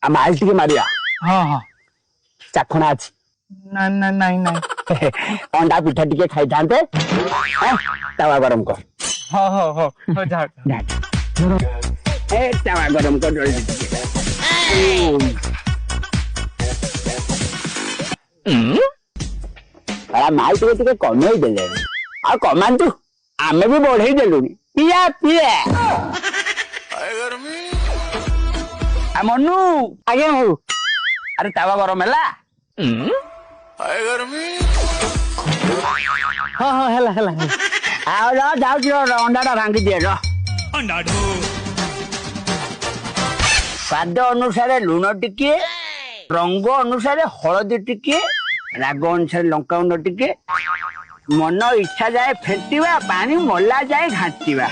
हम आइल टिके मारिया हाँ हाँ चाखणा अछि नहीं नहीं नहीं नहीं अंडा पिठा टिके खाई थांते तवा गरम कर हाँ हाँ हाँ हो जा ए तवा गरम कर जल्दी अरे माल टिके कमे देले आ कमांतु आमे भी बढ़े देलु पिया पिया आ मनु आगे हो अरे तवा गरम हैला हाँ हाँ हैला हैला आओ ला जाओ जो अंडाटा भांगी दिए रो स्वाद अनुसार लुण टिके रंग अनुसार हलदी टिके राग अनुसार लंका गुंड टिके मन इच्छा जाए फेंटिवा पानी मला जाए घांटिवा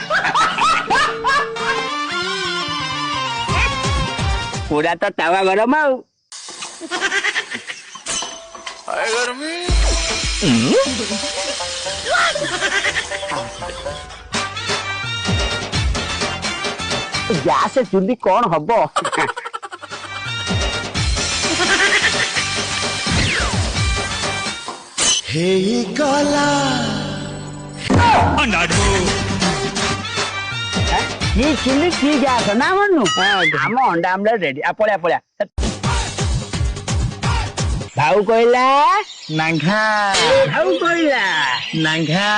पूरा तो तवा गरम आउ गैस चुली कौन हब हे गला ये चिल्ली ठीक है ना मनु हम अंडा आमलेट रेडी आ पळ्या पळ्या भाऊ कहला नांघा भाऊ कहला नांघा